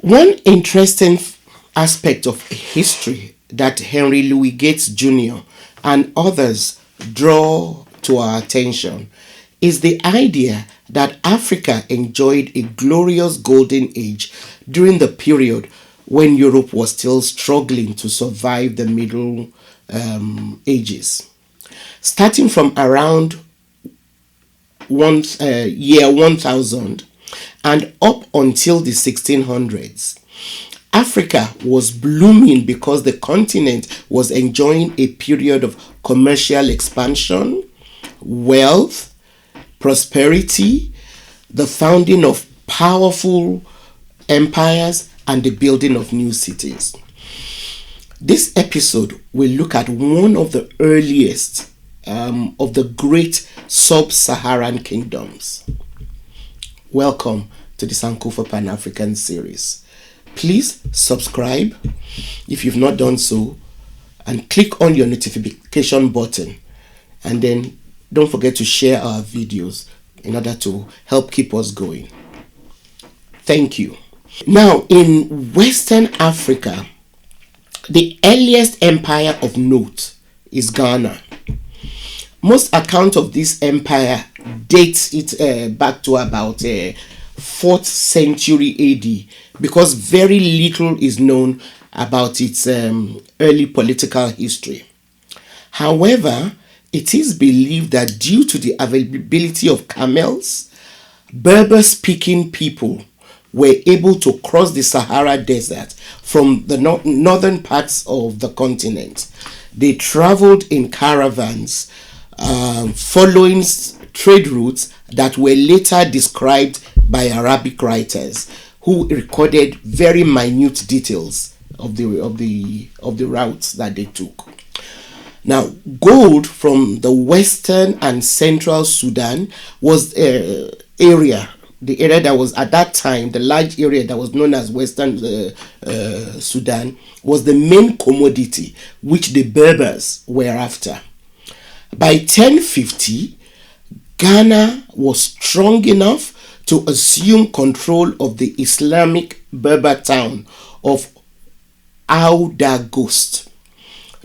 One interesting aspect of history that Henry Louis Gates Jr. and others draw to our attention is the idea that Africa enjoyed a glorious golden age during the period when Europe was still struggling to survive the Middle Ages. Starting from around year 1000 and up until the 1600s, Africa was blooming because the continent was enjoying a period of commercial expansion, wealth, prosperity, the founding of powerful empires, and the building of new cities. This episode will look at one of the earliest of the great sub-Saharan kingdoms. Welcome to the Sankofa Pan-African series. Please subscribe if you've not done so, and click on your notification button, and then don't forget to share our videos in order to help keep us going. Thank you. Now, in Western Africa, the earliest empire of note is Ghana. Most accounts of this empire dates it back to about 4th century AD, because very little is known about its early political history. However, it is believed that due to the availability of camels, Berber-speaking people were able to cross the Sahara Desert from the northern parts of the continent. They traveled in caravans, following trade routes that were later described by Arabic writers, who recorded very minute details of the routes that they took. Now, gold from the western and central Sudan was the area that was at that time, the large area that was known as Western Sudan, was the main commodity which the Berbers were after. By 1050, Ghana was strong enough to assume control of the Islamic Berber town of Ouagadougou.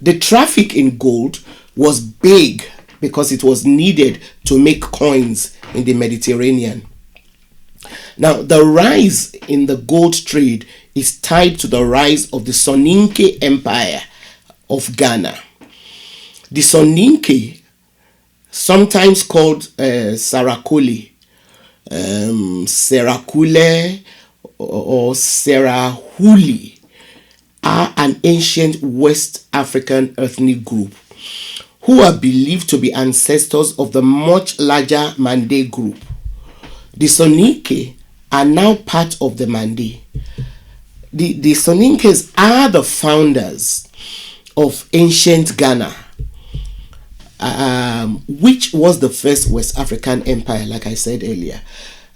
The traffic in gold was big because it was needed to make coins in the Mediterranean. Now, the rise in the gold trade is tied to the rise of the Soninke Empire of Ghana. The Soninke, sometimes called Sarakole, Serakule, or Serahuli, are an ancient West African ethnic group who are believed to be ancestors of the much larger Mande group. The Soninke are now part of the Mande. The Soninkes are the founders of ancient Ghana, which was the first West African empire, like I said earlier.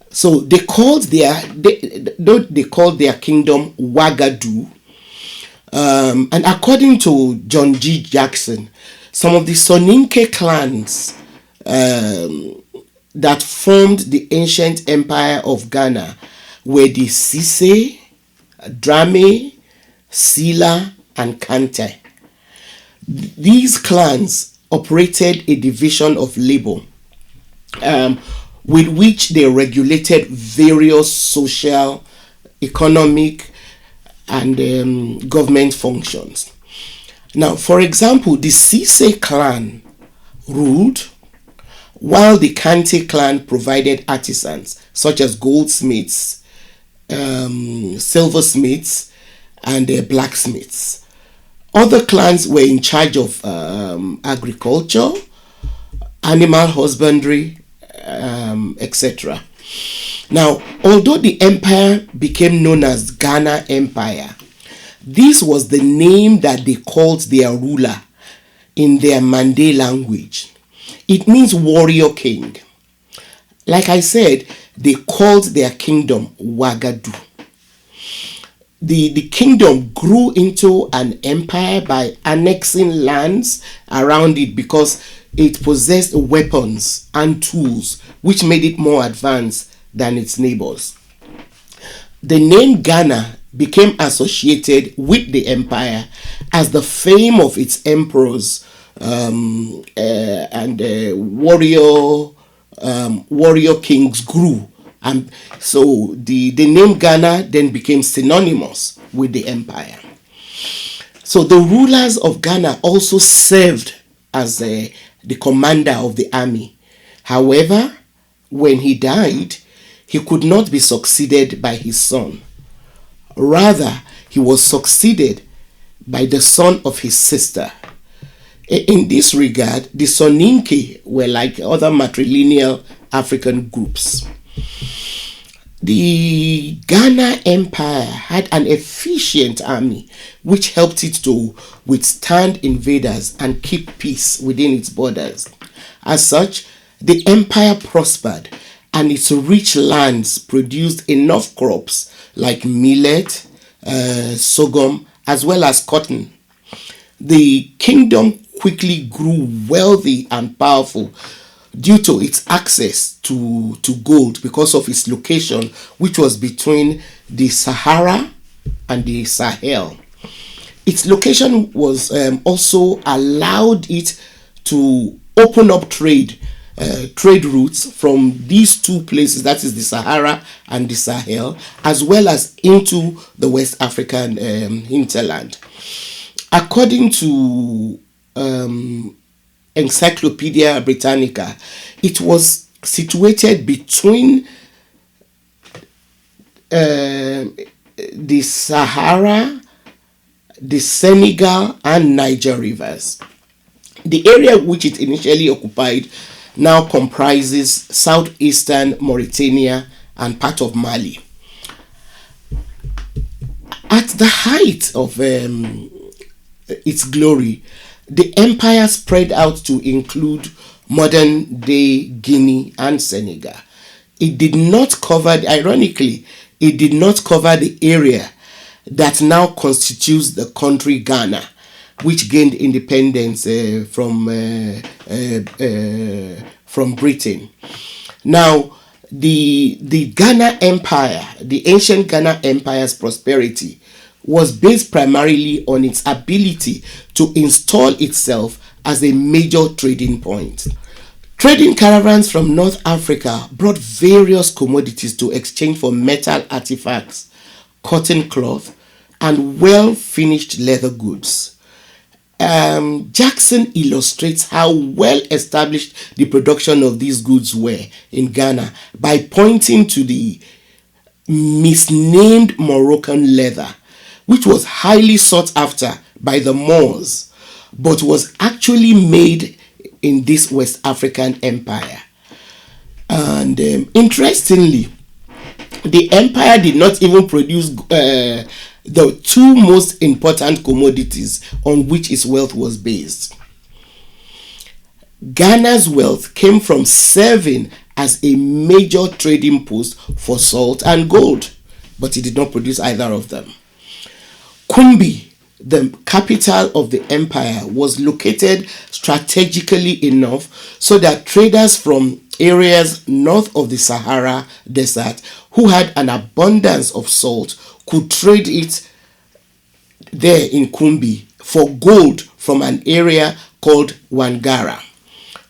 So they called their kingdom Wagadu. And according to John G. Jackson, some of the Soninke clans that formed the ancient empire of Ghana were the Sise, Drame, Sila, and Kante. These clans operated a division of labor with which they regulated various social, economic, and government functions. Now, for example, the Sise clan ruled, while the Kante clan provided artisans such as goldsmiths, silversmiths, and blacksmiths. Other clans were in charge of agriculture, animal husbandry, etc. Now, although the empire became known as Ghana Empire, this was the name that they called their ruler in their Mande language. It means warrior king. Like I said, they called their kingdom Wagadu. The kingdom grew into an empire by annexing lands around it because it possessed weapons and tools which made it more advanced than its neighbors. The name Ghana became associated with the empire as the fame of its emperors and warrior kings grew. And so the name Ghana then became synonymous with the empire. So the rulers of Ghana also served as the commander of the army. However, when he died, he could not be succeeded by his son. Rather, he was succeeded by the son of his sister. In this regard, the Soninke were like other matrilineal African groups. The Ghana Empire had an efficient army which helped it to withstand invaders and keep peace within its borders. As such, the empire prospered and its rich lands produced enough crops like millet, sorghum, as well as cotton. The kingdom quickly grew wealthy and powerful due to its access to gold because of its location, which was between the Sahara and the Sahel. Its location was also allowed it to open up trade routes from these two places, that is the Sahara and the Sahel, as well as into the West African hinterland. According to Encyclopedia Britannica, it was situated between the Sahara, the Senegal, and Niger rivers. The area which it initially occupied now comprises southeastern Mauritania and part of Mali. At the height of its glory, the empire spread out to include modern-day Guinea and Senegal. It did not cover, ironically, it did not cover the area that now constitutes the country Ghana, which gained independence from Britain. Now, the Ghana Empire, the ancient Ghana Empire's prosperity was based primarily on its ability to install itself as a major trading point. Trading caravans from North Africa brought various commodities to exchange for metal artifacts, cotton cloth, and well-finished leather goods. Jackson illustrates how well established the production of these goods were in Ghana by pointing to the misnamed Moroccan leather, which was highly sought after by the Moors, but was actually made in this West African empire. And interestingly, the empire did not even produce the two most important commodities on which its wealth was based. Ghana's wealth came from serving as a major trading post for salt and gold, but it did not produce either of them. Kumbi, the capital of the empire, was located strategically enough so that traders from areas north of the Sahara Desert who had an abundance of salt could trade it there in Kumbi for gold from an area called Wangara,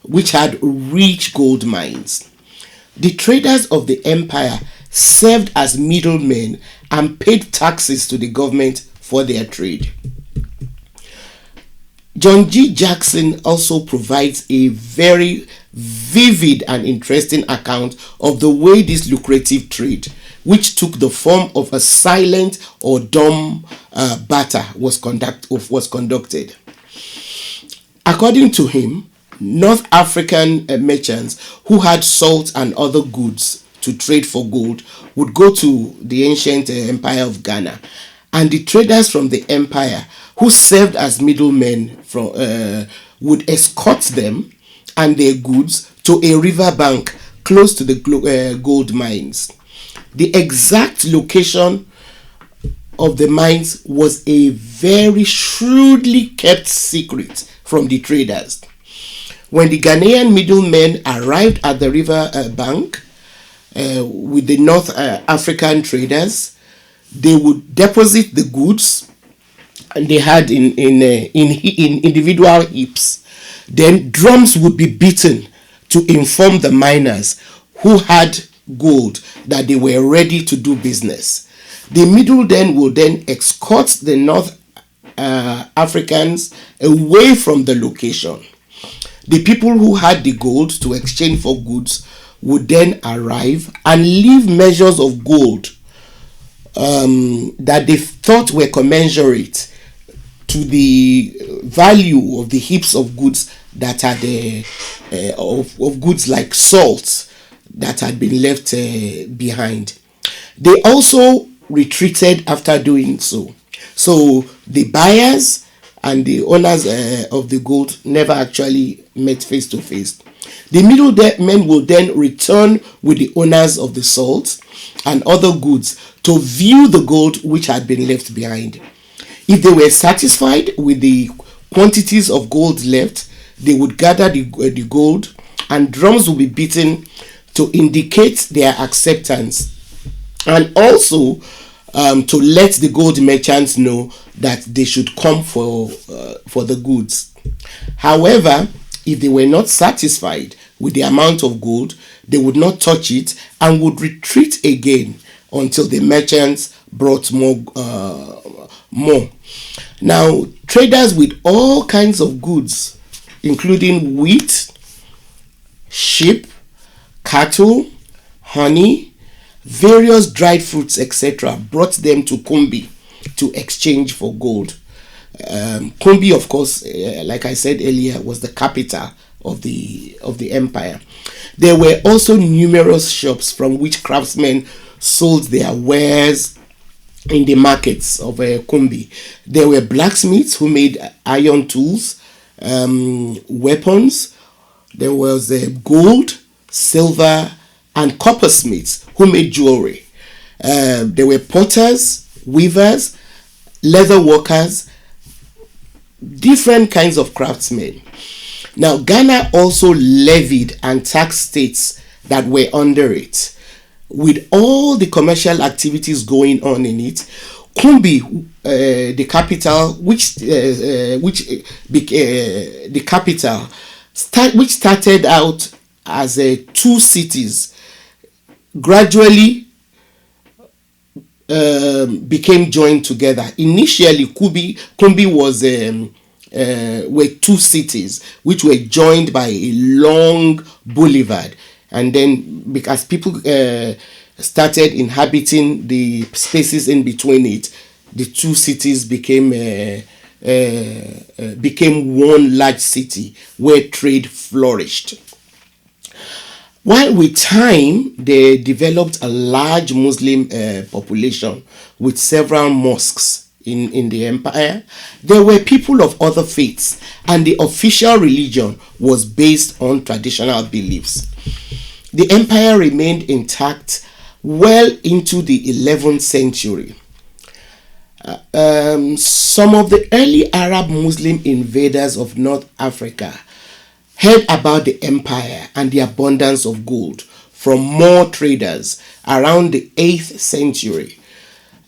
which had rich gold mines. The traders of the empire served as middlemen and paid taxes to the government for their trade. John G. Jackson also provides a very vivid and interesting account of the way this lucrative trade, which took the form of a silent or dumb barter, was conducted. According to him, North African merchants who had salt and other goods to trade for gold would go to the ancient empire of Ghana, and the traders from the empire who served as middlemen would escort them and their goods to a riverbank close to the gold mines. The exact location of the mines was a very shrewdly kept secret from the traders. When the Ghanaian middlemen arrived at the river bank with the North African traders, They would deposit the goods, and they had in individual heaps. Then drums would be beaten to inform the miners who had gold that they were ready to do business. The middlemen would then escort the North Africans away from the location. The people who had the gold to exchange for goods would then arrive and leave measures of gold that they thought were commensurate to the value of the heaps of goods that had of goods like salt that had been left behind. They also retreated after doing so. So the buyers and the owners of the gold never actually met face to face. The middlemen will then return with the owners of the salt and other goods to view the gold which had been left behind. If they were satisfied with the quantities of gold left, they would gather the gold, and drums would be beaten to indicate their acceptance, and also to let the gold merchants know that they should come for the goods. However, if they were not satisfied with the amount of gold, they would not touch it and would retreat again until the merchants brought more. Now, traders with all kinds of goods, including wheat, sheep, cattle, honey, various dried fruits, etc., brought them to Kumbi to exchange for gold. Kumbi, of course, like I said earlier, was the capital of the empire. There were also numerous shops from which craftsmen sold their wares in the markets of Kumbi. There were blacksmiths who made iron tools, weapons. There was gold, silver, and coppersmiths who made jewelry. There were potters, weavers, leather workers, different kinds of craftsmen. Now, Ghana also levied and taxed states that were under it. With all the commercial activities going on in it, Kumbi, the capital, which started out as two cities, gradually became joined together. Initially, Kumbi was were two cities which were joined by a long boulevard, and then because people started inhabiting the spaces in between it, the two cities became one large city where trade flourished. While with time, they developed a large Muslim population with several mosques in the empire. There were people of other faiths, and the official religion was based on traditional beliefs. The empire remained intact well into the 11th century. Some of the early Arab Muslim invaders of North Africa heard about the empire and the abundance of gold from more traders around the 8th century.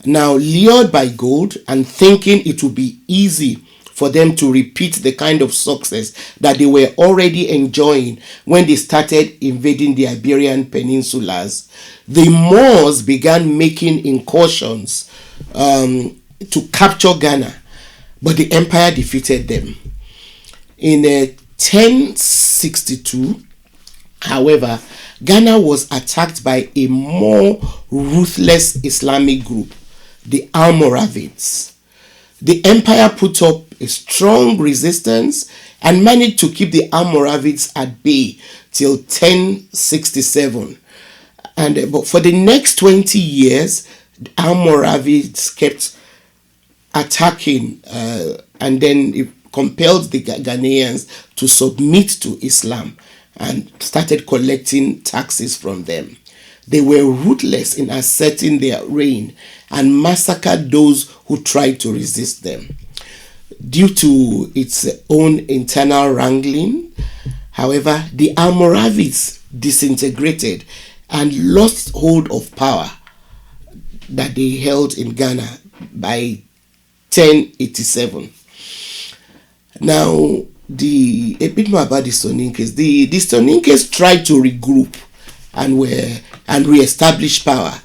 Now, lured by gold and thinking it would be easy for them to repeat the kind of success that they were already enjoying when they started invading the Iberian peninsulas, the Moors began making incursions to capture Ghana, but the empire defeated them. In 1062, however, Ghana was attacked by a more ruthless Islamic group, the Almoravids. The empire put up a strong resistance and managed to keep the Almoravids at bay till 1067. But for the next 20 years, the Almoravids kept attacking and then it compelled the Ghanaians to submit to Islam and started collecting taxes from them. They were ruthless in asserting their reign and massacred those who tried to resist them. Due to its own internal wrangling, however, the Almoravids disintegrated and lost hold of power. that they held in Ghana by 1087. Now, a bit more about the Soninkes. The Soninkes tried to regroup and re-establish power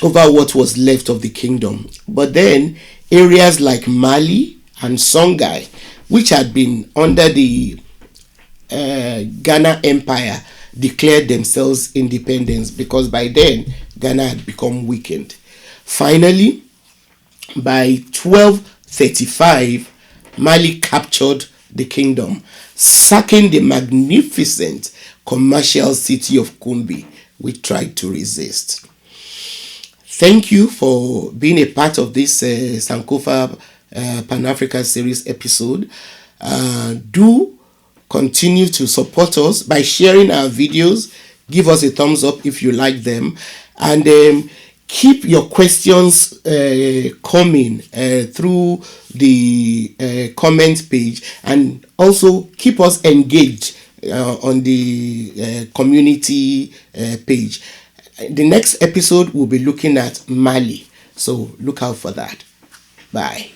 over what was left of the kingdom. But then areas like Mali and Songhai, which had been under the Ghana Empire, declared themselves independence because by then Ghana had become weakened. Finally, by 1235, Mali captured the kingdom, sacking the magnificent commercial city of Kumbi, which tried to resist. Thank you for being a part of this Sankofa Pan-African series episode. Do continue to support us by sharing our videos. Give us a thumbs up if you like them, and keep your questions coming through the comment page, and also keep us engaged on the community page. The next episode we'll be looking at Mali, so look out for that. Bye.